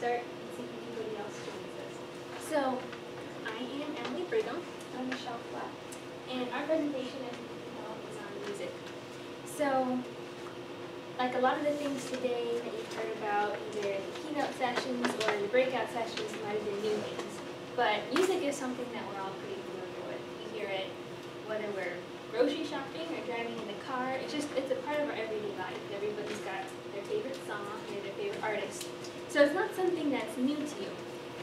start and see if anybody else joins us. So, I am Emily Brigham. I'm Michelle Flack. And our presentation, as you know, is on music. So, like a lot of the things today that you've heard about, either in the keynote sessions or in the breakout sessions, might have been new things. But music is something that we're all pretty familiar with. We hear it whether we're grocery shopping or driving in the car. It's a part of our everyday life. Everybody's got their favorite song and their favorite artist. So it's not something that's new to you.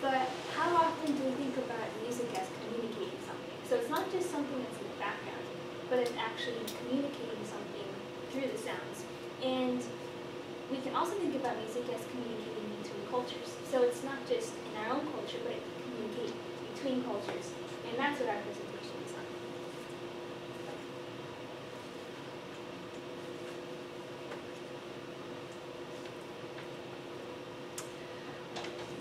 But how often do we think about music as communicating something? So it's not just something that's in the background, but it's actually communicating something through the sounds. And we can also think about music as communicating between cultures. So it's not just in our own culture, but it can communicate between cultures. And that's what our presentation is on.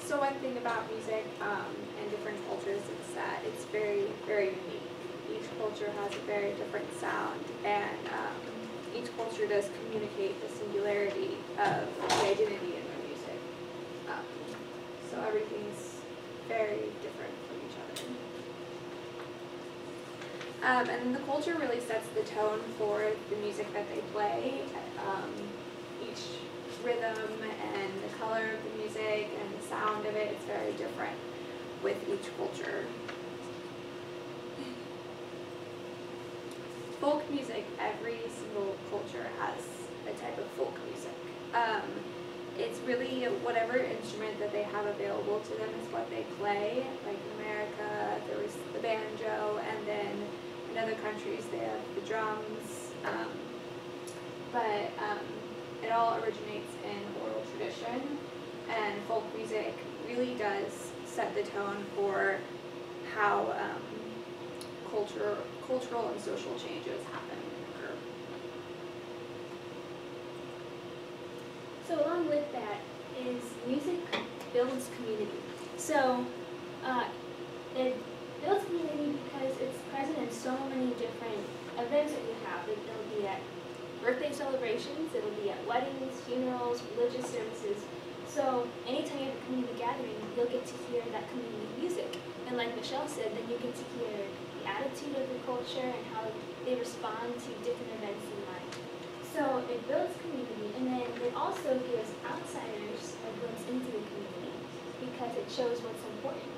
So one thing about music and different cultures is that it's very, very unique. Each culture has a very different sound, and each culture does communicate the singularity of the identity in their music. So everything's very different from each other. And the culture really sets the tone for the music that they play. Each rhythm and the color of the music and the sound of it is very different with each culture. Folk music, every single culture has a type of folk music. It's really whatever instrument that they have available to them is what they play. Like in America, there was the banjo, and then in other countries they have the drums. But it all originates in oral tradition, and folk music really does set the tone for how cultural and social changes happen and occur. So along with that is music builds community. So it builds community because it's present in so many different events that you have. It'll be at birthday celebrations, it'll be at weddings, funerals, religious services. So anytime you have a community gathering, you'll get to hear that community music. And like Michelle said, then you get to hear the attitude of the culture and how they respond to different events in life. So it builds community, and then it also gives outsiders a glimpse into the community because it shows what's important.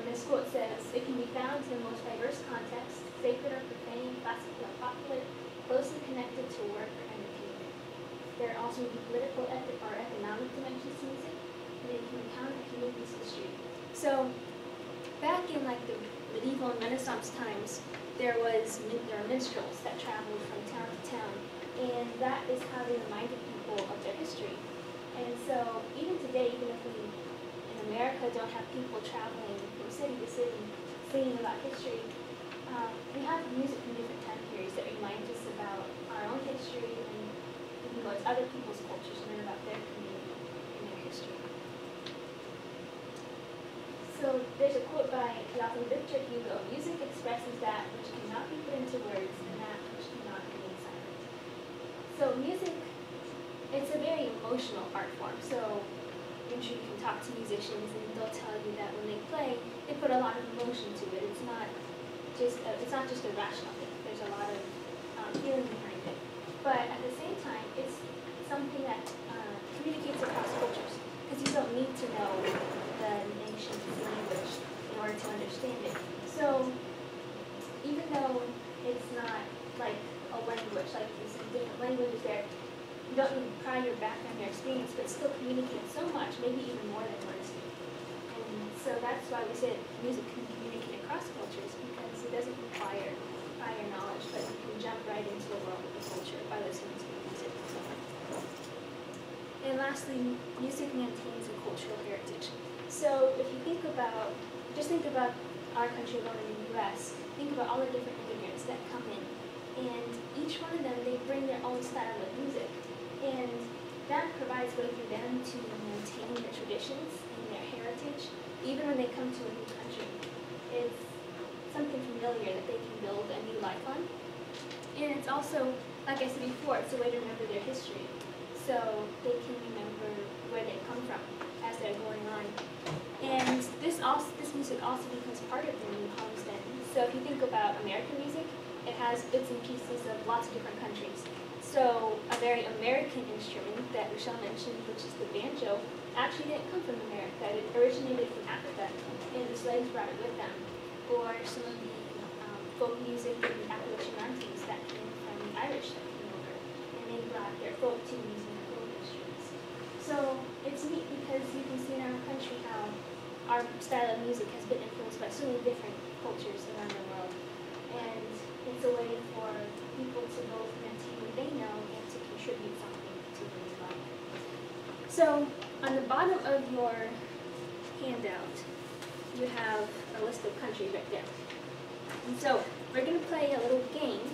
This quote says, "It can be found in the most diverse contexts, sacred or profane, classical or popular, closely connected to work or entertainment. There are also political or economic dimensions to music, and it can encounter a community's history." So back in like the medieval and Renaissance times, there were minstrels that traveled from town to town, and that is how they reminded people of their history. And so even today, even if we in America don't have people traveling from city to city singing about history, we have music from different time periods that reminds us about our own history, and we can go to other people's cultures and learn about their community and their history. So there's a quote by the author Victor Hugo: "Music expresses that which cannot be put into words and that which cannot remain silent." So music, it's a very emotional art form. So I'm sure you can talk to musicians and they'll tell you that when they play, they put a lot of emotion to it. It's not just a rational thing. There's a lot of feeling behind it. But at the same time, it's something that communicates across cultures, because you don't need to know the nation's language in order to understand it. So even though it's not like a language, like you said, different languages there, you don't need to pry your background, your experience, but still communicate so much, maybe even more than words do. And so that's why we say music can communicate across cultures, because it doesn't require prior knowledge, but you can jump right into the world of the culture by listening to the music. And lastly, music maintains a cultural heritage. So if you just think about our country alone in the U.S., think about all the different immigrants that come in, and each one of them, they bring their own style of music. And that provides way for them to maintain their traditions and their heritage, even when they come to a new country. It's something familiar that they can build a new life on. And it's also, like I said before, it's a way to remember their history. So they can remember where they come from as they're going on. And this music also becomes part of their new homes then. So if you think about American music, it has bits and pieces of lots of different countries. So a very American instrument that Rochelle mentioned, which is the banjo, actually didn't come from America. It originated from Africa, and the slaves brought it with them. Or some of the folk music in the Appalachian Mountains that came from the Irish that came over, and they brought their folk tunes and their folk instruments. So it's neat because you can see in our country how our style of music has been influenced by so many different cultures around the world. And it's a way for people to both maintain what they know and to contribute something to the life. So on the bottom of your handout, you have a list of countries right there. And so we're going to play a little game,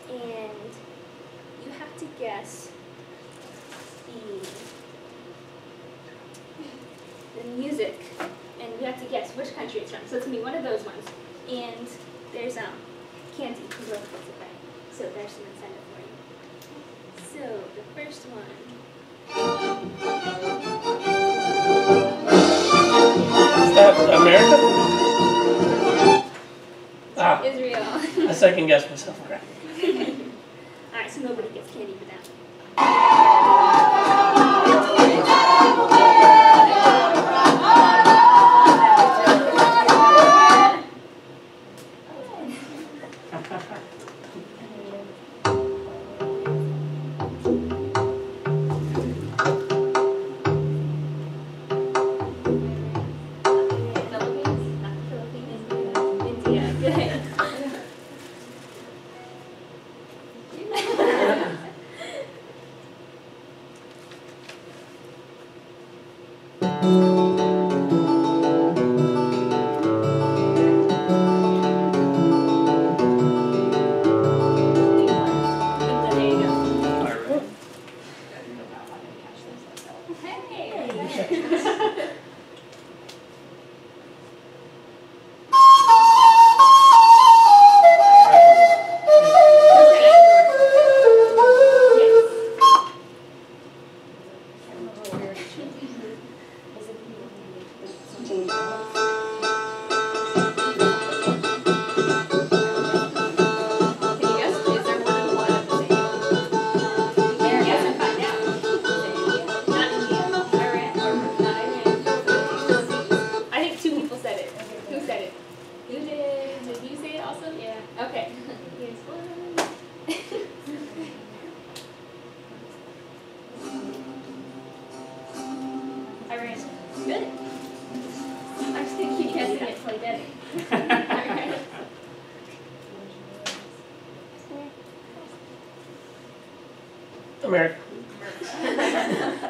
and you have to guess the music, and you have to guess which country it's from. So it's going to be one of those ones. And there's candy, whoever gets it right. So there's some incentive for you. So the first one. Is that America? Ah, Israel. I second guess myself. Okay. Alright, so nobody gets candy for that. America.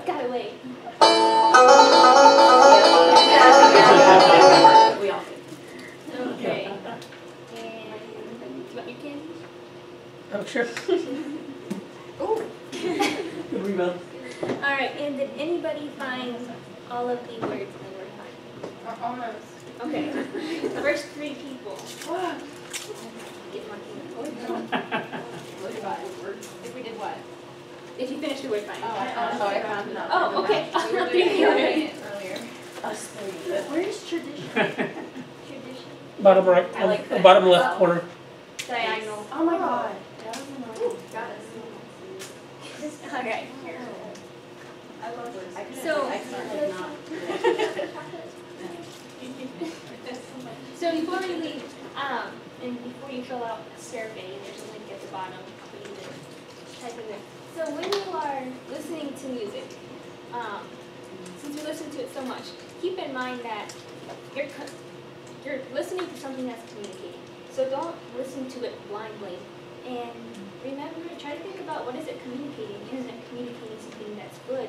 Got away. We all Okay. And do you want your candy? Oh, sure. Oh. Good rebound. Alright, and did anybody find all of the words in the word find? almost. Okay. The first three people. Get lucky. If we did what? If you finish the word find. I found it. Oh, okay. We were doing it earlier. Where's tradition? Tradition. Bottom right, I like that. bottom left corner. Diagonal. Oh my god. Got it. Alright. So, So before we leave, and before you fill out a survey, there's a link at the bottom for you to type in there. So when you are listening to music, since we listen to it so much, keep in mind that you're listening to something that's communicating. So don't listen to it blindly. And remember, try to think about what is it communicating. Is it communicating something that's good?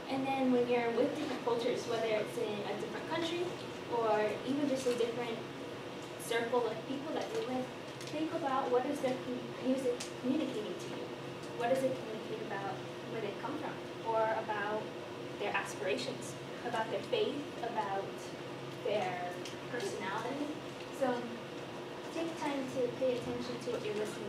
And then when you're with different cultures, whether it's in a different country or even just a different circle of people that you're with, think about what is their music communicating to you. What does it communicate about where they come from, or about their aspirations, about their faith, about their personality. So take time to pay attention to what you're listening